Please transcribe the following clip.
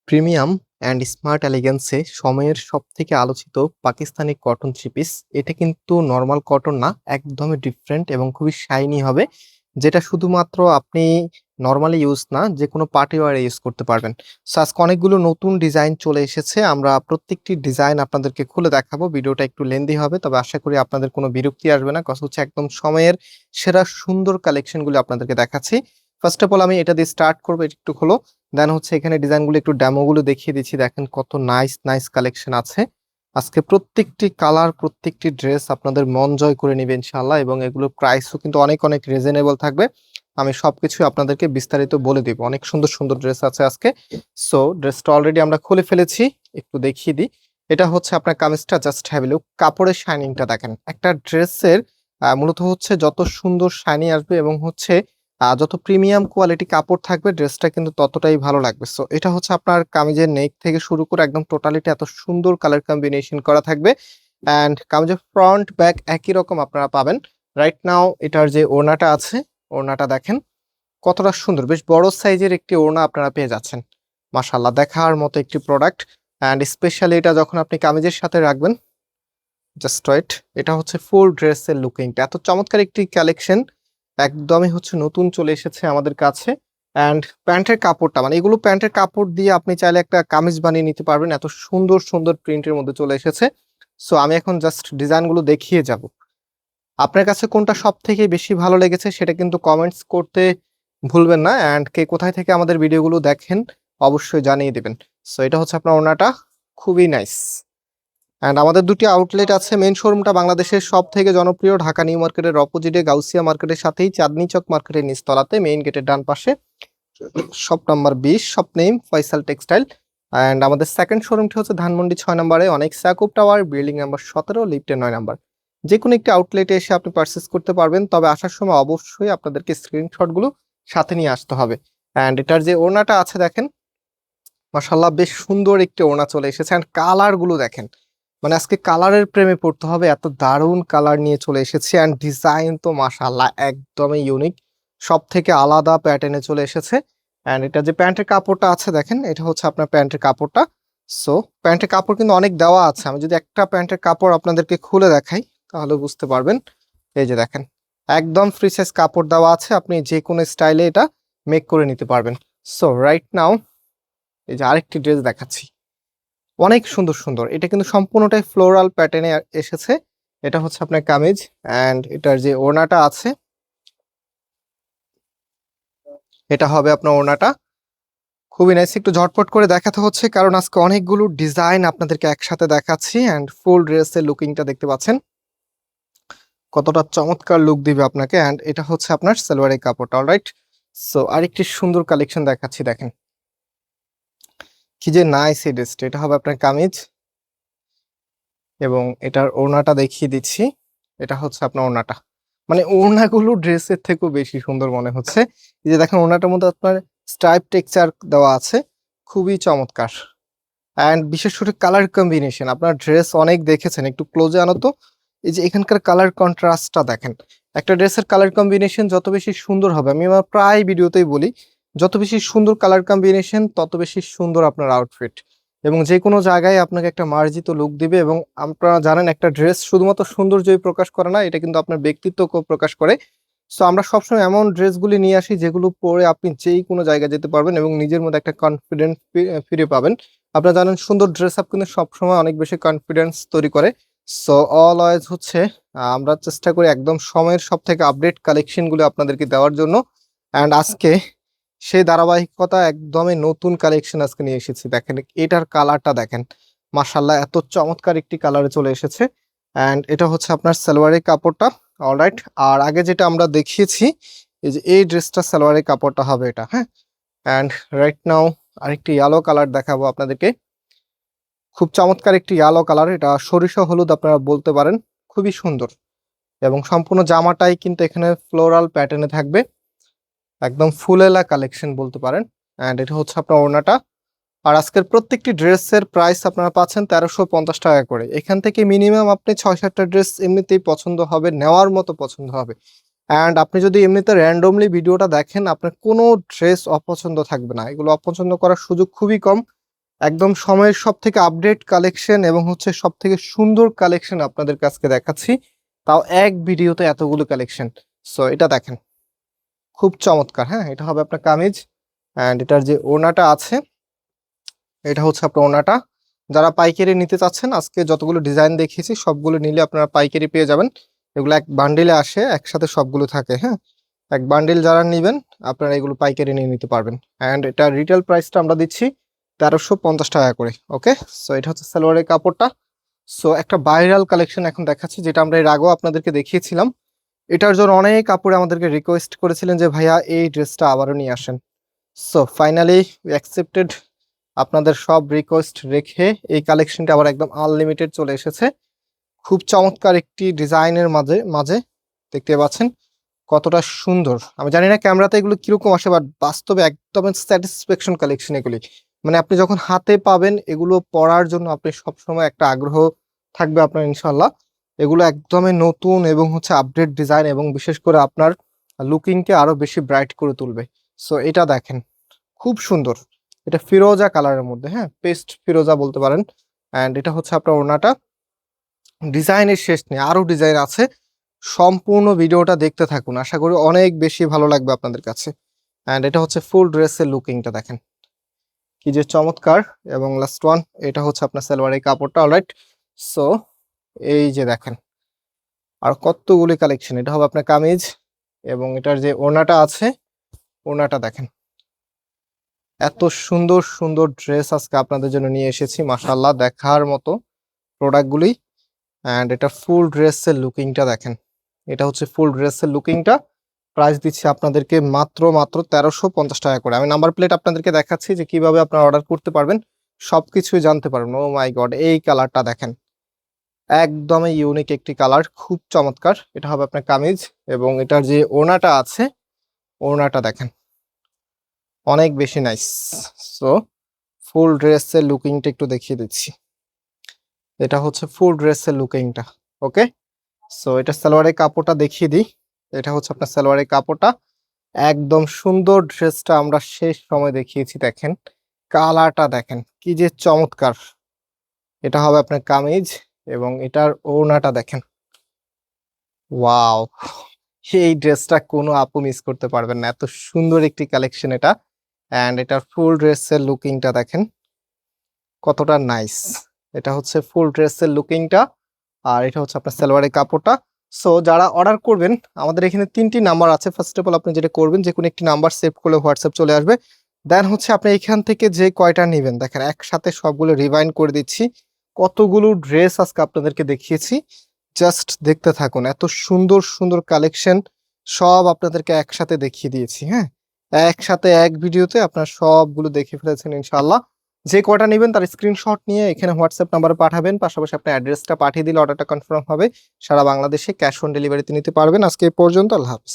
Premium and smart এলিগেন্সে সময়ের সবথেকে আলোচিত পাকিস্তানি কটন থ্রি পিস। এটা কিন্তু নরমাল কটন না, একদমই ডিফারেন্ট এবং খুবই শাইনি হবে, যেটা শুধুমাত্র আপনি নরমালি ইউজ না, যে কোনো পার্টি ওয়্যারে ইউজ করতে পারবেন। সো আজকে অনেকগুলো নতুন ডিজাইন চলে এসেছে, আমরা প্রত্যেকটি ডিজাইন আপনাদেরকে খুলে দেখাবো। ভিডিওটা একটু লেন্দি হবে, তবে আশা করি আপনাদের কোনো বিরক্তি আসবে না। কথা হচ্ছে একদম সময়ের সেরা সুন্দর কালেকশনগুলো আপনাদেরকে দেখাচ্ছি। ফার্স্ট অফ অল আমি এটা দিয়ে স্টার্ট করবো, এটা একটু হলো। দেন হচ্ছে এখানে ডিজাইনগুলো একটু ডেমোগুলো দেখিয়ে দিচ্ছি। দেখেন কত নাইস নাইস কালেকশন আছে। আজকে প্রত্যেকটি কালার, প্রত্যেকটি ড্রেস আপনাদের মন জয় করে নেবে ইনশাআল্লাহ, এবং এগুলোর প্রাইসও কিন্তু অনেক অনেক রিজনেবল থাকবে। আমি সবকিছু আপনাদেরকে বিস্তারিত বলে দিব। অনেক সুন্দর সুন্দর ড্রেস আছে আজকে। সো ড্রেসটা অলরেডি আমরা খুলে ফেলেছি, একটু দেখিয়ে দিই। এটা হচ্ছে আপনার কামিজটা, জাস্ট হ্যাভ এ লুক। কাপড়ের শাইনিংটা দেখেন। একটা ড্রেসের মূলত হচ্ছে যত সুন্দর শাইনি আসবে এবং হচ্ছে যত প্রিমিয়াম কোয়ালিটি কাপড় থাকবে, ড্রেসটা কিন্তু ততটাই ভালো লাগবে। সো এটা হচ্ছে আপনার কামিজের নেক থেকে শুরু করে একদম টোটালিটি এত সুন্দর কালার কম্বিনেশন করা থাকবে। অ্যান্ড কামিজের ফ্রন্ট ব্যাক একই রকম আপনারা পাবেন। রাইট নাও এটার যে ওড়নাটা আছে, ওড়নাটা দেখেন কতটা সুন্দর, বেশ বড় সাইজের একটি ওড়না আপনারা পেয়ে যাচ্ছেন। মাশাআল্লাহ, দেখার মতো একটি প্রোডাক্ট। অ্যান্ড স্পেশালি এটা যখন আপনি কামিজের সাথে রাখবেন, জাস্ট ওয়েট, এটা হচ্ছে ফুল ড্রেসের লুকিংটা এত চমৎকার একটি কালেকশন। একদমই হচ্ছে নতুন চলে এসেছে আমাদের কাছে। অ্যান্ড প্যান্টের কাপড়টা, মানে এগুলো প্যান্টের কাপড় দিয়ে আপনি চাইলে একটা কামিজ বানিয়ে নিতে পারবেন, এত সুন্দর সুন্দর প্রিন্টের মধ্যে চলে এসেছে। সো আমি এখন জাস্ট ডিজাইনগুলো দেখিয়ে যাব। আপনার কাছে কোনটা সব থেকে বেশি ভালো লেগেছে সেটা কিন্তু কমেন্টস করতে ভুলবেন না। অ্যান্ড কে কোথায় থেকে আমাদের ভিডিওগুলো দেখেন অবশ্যই জানিয়ে দিবেন। সো এটা হচ্ছে আপনার ওড়নাটা, খুবই নাইস। অ্যান্ড আমাদের দুটি আউটলেট আছে। মেন শোরুমটা বাংলাদেশের সব থেকে জনপ্রিয় ঢাকা নিউ মার্কেটের অপোজিটে গাউসিয়া মার্কেটের সাথেই চাঁদনি চক মার্কেটের নিচতলাতে, মেইন গেটের ডান পাশে, shop number 20, shop name Faisal textile. And আমাদের সেকেন্ড শোরুমটি হচ্ছে ধানমন্ডি 6 নম্বরে অনেক সাকুব টাওয়ার, বিল্ডিং নাম্বার 17, লিফটের 9 নাম্বার। যে কোনো একটি আউটলেটে এসে আপনি পারচেস করতে পারবেন, তবে আসার সময় অবশ্যই আপনাদেরকে স্ক্রিনশটগুলো সাথে নিয়ে আসতে হবে। অ্যান্ড এটার যে ওড়নাটা আছে দেখেন, মাশাআল্লাহ বেশ সুন্দর একটি ওড়না চলে এসেছে। অ্যান্ড কালারগুলো দেখেন, মানে আজকে কালারের প্রেমে পড়তে হবে, এত দারুণ কালার নিয়ে চলে এসেছে। অ্যান্ড ডিজাইন তো মাশাআল্লাহ একদমই ইউনিক, সব থেকে আলাদা প্যাটার্নে চলে এসেছে। অ্যান্ড এটা যে প্যান্টের কাপড়টা আছে দেখেন, এটা হচ্ছে আপনার প্যান্টের কাপড়টা। সো প্যান্টের কাপড় কিন্তু অনেক দেওয়া আছে, আমি যদি একটা প্যান্টের কাপড় আপনাদেরকে খুলে দেখাই তাহলে বুঝতে পারবেন। এই যে দেখেন, একদম ফ্রি সাইজ কাপড় দেওয়া আছে, আপনি যে কোনো স্টাইলে এটা মেক করে নিতে পারবেন। সো রাইট নাও এই যে আরেকটি ড্রেস দেখাচ্ছি, অনেক সুন্দর সুন্দর। এটা কিন্তু সম্পূর্ণটাই ফ্লোরাল প্যাটার্নে এসেছে। এটা হচ্ছে আপনার কামিজ। অ্যান্ড এটার যে ওড়নাটা আছে, এটা হবে আপনার ওড়নাটা, খুবই নাইস। একটু ঝটপট করে দেখাতে হচ্ছে কারণ আজকে অনেকগুলো ডিজাইন আপনাদেরকে একসাথে দেখাচ্ছি। অ্যান্ড ফুল ড্রেসের লুকিংটা দেখতে পাচ্ছেন, কতটা চমৎকার লুক দিবে আপনাকে। অ্যান্ড এটা হচ্ছে আপনার সালোয়ারের কাপড়টা। অলরাইট, সো আরেকটি সুন্দর কালেকশন দেখাচ্ছি, দেখেন কি যে নাইস এই ড্রেসটা। এটা হবে আপনার কামিজ এবং এটার ওড়নাটা দেখিয়ে দিচ্ছি। এটা হচ্ছে আপনার ওড়নাটা, মানে ওড়নাগুলো ড্রেসের থেকেও বেশি সুন্দর মনে হচ্ছে। এই যে দেখেন ওড়নাটার মধ্যে আপনার স্ট্রাইপ টেক্সচার দেওয়া আছে, খুবই চমৎকার। অ্যান্ড বিশেষ করে কালার কম্বিনেশন, আপনার ড্রেস অনেক দেখেছেন, একটু ক্লোজে আনো তো। এই যে এখানকার কালার কন্ট্রাস্টটা দেখেন, একটা ড্রেসের কালার কম্বিনেশন যত বেশি সুন্দর হবে, আমি আমার প্রায় ভিডিওতেই বলি, যত বেশি সুন্দর কালার কম্বিনেশন তত বেশি সুন্দর আপনার আউটফিট, এবং যে কোনো জায়গায় আপনাকে একটা মার্জিত লুক দিবে। এবং আপনারা জানেন একটা ড্রেস শুধুমাত্র সৌন্দর্যই প্রকাশ করে না, এটা কিন্তু আপনার ব্যক্তিত্বকেও প্রকাশ করে। সো আমরা সবসময় এমন ড্রেসগুলি নিয়ে আসি যেগুলো পরে আপনি যেই কোনো জায়গায় যেতে পারবেন এবং নিজের মধ্যে একটা কনফিডেন্স ফিরে পাবেন। আপনারা জানেন সুন্দর ড্রেস আপ কিন্তু সবসময় অনেক বেশি কনফিডেন্স তৈরি করে। সো অলওয়েজ হচ্ছে আমরা চেষ্টা করি একদম সময়ের সব থেকে আপডেট কালেকশনগুলো আপনাদেরকে দেওয়ার জন্য। অ্যান্ড আজকে সেই ধারাবাহিকতা, একদমই নতুন কালেকশন আজকে নিয়ে এসেছি। দেখেন এটার কালারটা দেখেন, মাশাআল্লাহ এত চমৎকার একটি কালারে চলে এসেছে। অ্যান্ড এটা হচ্ছে আপনার সালোয়ারের কাপড়টা। অলরাইট, আর আগে যেটা আমরা দেখিয়েছি, এই যে এই ড্রেসটা সালোয়ারের কাপড়টা হবে এটা, হ্যাঁ। অ্যান্ড রাইট নাও আরেকটি ইয়েলো কালার দেখাবো আপনাদেরকে, খুব চমৎকার একটি ইয়েলো কালার, এটা সরিষা হলুদ আপনারা বলতে পারেন, খুবই সুন্দর। এবং সম্পূর্ণ জামাটাই কিন্তু এখানে ফ্লোরাল প্যাটার্নে থাকবে, একদম ফুলেলা কালেকশন বলতে পারেন। অ্যান্ড এটা হচ্ছে আপনার ওড়নাটা। আর আজকের প্রত্যেকটি ড্রেসের প্রাইস আপনারা পাচ্ছেন 1350 টাকা করে। এখান থেকে মিনিমাম আপনি 6-7টা ড্রেস এমনিতেই পছন্দ হবে, নেওয়ার মতো পছন্দ হবে। অ্যান্ড আপনি যদি এমনিতে র্যান্ডমলি ভিডিওটা দেখেন, আপনার কোনো ড্রেস অপছন্দ থাকবে না, এগুলো অপছন্দ করার সুযোগ খুবই কম। একদম সময়ের সব থেকে আপডেট কালেকশন এবং হচ্ছে সব থেকে সুন্দর কালেকশন আপনাদের কাছকে দেখাচ্ছি, তাও এক ভিডিওতে এতগুলো কালেকশন। সো এটা দেখেন, খুব চমৎকার। হ্যাঁ, এটা হবে আপনার কামিজ, অ্যান্ড এটার যে ওড়নাটা আছে এটা হচ্ছে আপনার ওড়নাটা। যারা পাইকারি নিতে চাচ্ছেন, আজকে যতগুলো ডিজাইন দেখিয়েছি সবগুলো নিলে আপনারা পাইকারি পেয়ে যাবেন। এগুলো এক বান্ডিলে আসে, একসাথে সবগুলো থাকে। হ্যাঁ, এক বান্ডিল যারা নেবেন আপনারা এগুলো পাইকারি নিয়ে নিতে পারবেন। অ্যান্ড এটা রিটেল প্রাইসটা আমরা দিচ্ছি 1350 টাকা করে। ওকে, সো এটা হচ্ছে সালোয়ারের কাপড়টা। সো একটা ভাইরাল কালেকশন এখন দেখাচ্ছি, যেটা আমরা এর আগেও আপনাদেরকে দেখিয়েছিলাম। এটার জন্য অনেক কাপড়ে আমাদেরকে রিকোয়েস্ট করেছিলেন যে ভাইয়া এই ড্রেসটা আবারও নিয়ে আসেন। সো ফাইনালি উই অ্যাকসেপ্টেড আপনাদের সব রিকোয়েস্ট রেখে এই কালেকশনটা আবার একদম আনলিমিটেড চলে এসেছে। খুব চমৎকার একটি ডিজাইনের মাঝে মাঝে দেখতে পাচ্ছেন কতটা সুন্দর। আমি জানি না ক্যামেরাতে এগুলো কিরকম আসে, বাট বাস্তবে একদম স্যাটিসফ্যাকশন কালেকশন এগুলি। মানে আপনি যখন হাতে পাবেন এগুলো পরার জন্য আপনি সবসময় একটা আগ্রহ থাকবে আপনার ইনশাল্লাহ। এগুলো একদমই নতুন এবং হচ্ছে আপডেট ডিজাইন, এবং বিশেষ করে আপনার লুকিংকে আরো বেশি ব্রাইট করে তুলবে। সো এটা দেখেন, খুব সুন্দর। এটা ফিরোজা কালারের মধ্যে, হ্যাঁ, পেস্ট ফিরোজা বলতে পারেন। অ্যান্ড এটা হচ্ছে আপনার ওড়নাটা। ডিজাইনের শেষ নেই, আরো ডিজাইন আছে। সম্পূর্ণ ভিডিওটা দেখতে থাকুন, আশা করি অনেক বেশি ভালো লাগবে আপনাদের কাছে। অ্যান্ড এটা হচ্ছে ফুল ড্রেসের লুকিংটা দেখেন কি যে চমৎকার। এবং লাস্ট ওয়ান, এটা হচ্ছে আপনার সালোয়ারের কাপড়টা। অলরাইট, সো এই যে দেখেন আর কতগুলি কালেকশন। এটা হবে আপনার কামিজ, এবং এটার যে ওড়নাটা আছে ওড়নাটা দেখেন। এত সুন্দর সুন্দর ড্রেস আজকে আপনাদের জন্য নিয়ে এসেছি, মাশাআল্লাহ, দেখার মতো প্রোডাক্টগুলি। অ্যান্ড এটা ফুল ড্রেসের লুকিংটা দেখেন। এটা হচ্ছে ফুল ড্রেসের লুকিংটা। প্রাইস দিচ্ছি আপনাদেরকে মাত্র মাত্র 1350 টাকা করে। আমি নাম্বার প্লেট আপনাদেরকে দেখাচ্ছি যে কিভাবে আপনারা অর্ডার করতে পারবেন, সবকিছুই জানতে পারবেন। ও মাই গড, এই কালারটা দেখেন, একদমই ইউনিক একটি কালার, খুব চমৎকার। এটা হবে আপনার কামিজ, এবং এটার যে ওড়নাটা আছে ওড়নাটা দেখেন অনেক বেশি নাইস। সো ফুল ড্রেসের লুকিংটা একটু দেখিয়ে দিচ্ছি। এটা হচ্ছে ফুল ড্রেসের লুকিংটা। ওকে, সো এটা সালোয়ারের কাপড়টা দেখিয়ে দিই। এটা হচ্ছে আপনার সালোয়ারের কাপড়টা। একদম সুন্দর ড্রেসটা আমরা শেষ সময় দেখিয়েছি, দেখেন কালারটা দেখেন কি যে চমৎকার। এটা হবে আপনার কামিজ, এবং এটার ওড়নাটা দেখেন। ওয়াও, এই ড্রেসটা কোনো আপু মিস করতে পারবেন না, এত সুন্দর একটি কালেকশন এটা। অ্যান্ড এটার ফুল ড্রেসের লুকিংটা দেখেন কতটা নাইস। এটা হচ্ছে ফুল ড্রেসের লুকিংটা, আর এটা হচ্ছে আপনার সালোয়ারের কাপড়টা। সো যারা অর্ডার করবেন, আমাদের এখানে 3টি নাম্বার আছে। ফার্স্ট অফ অল আপনি যেটা করবেন, যে কোনো একটি নাম্বার সেভ করলে হোয়াটসঅ্যাপ চলে আসবে। দেন হচ্ছে আপনি এখান থেকে যে কয়টা নেবেন, দেখেন একসাথে সবগুলো রিভাইন্ড করে দিচ্ছি। কতগুলো ড্রেস আজকে আপনাদেরকে দেখিয়েছি, জাস্ট দেখতে থাকুন। এত সুন্দর সুন্দর কালেকশন সব আপনাদেরকে একসাথে দেখিয়ে দিয়েছি। হ্যাঁ, একসাথে এক ভিডিওতে আপনার সবগুলো দেখে ফেলেছেন ইনশাআল্লাহ। যে কয়টা নেবেন তার স্ক্রিনশট নিয়ে এখানে হোয়াটসঅ্যাপ নাম্বারে পাঠাবেন, পাশাপাশি আপনার অ্যাড্রেসটা পাঠিয়ে দিলে অর্ডারটা কনফার্ম হবে। সারা বাংলাদেশে ক্যাশ অন ডেলিভারিতে নিতে পারবেন। আজকে এই পর্যন্ত, আল্লাহ হাফেজ।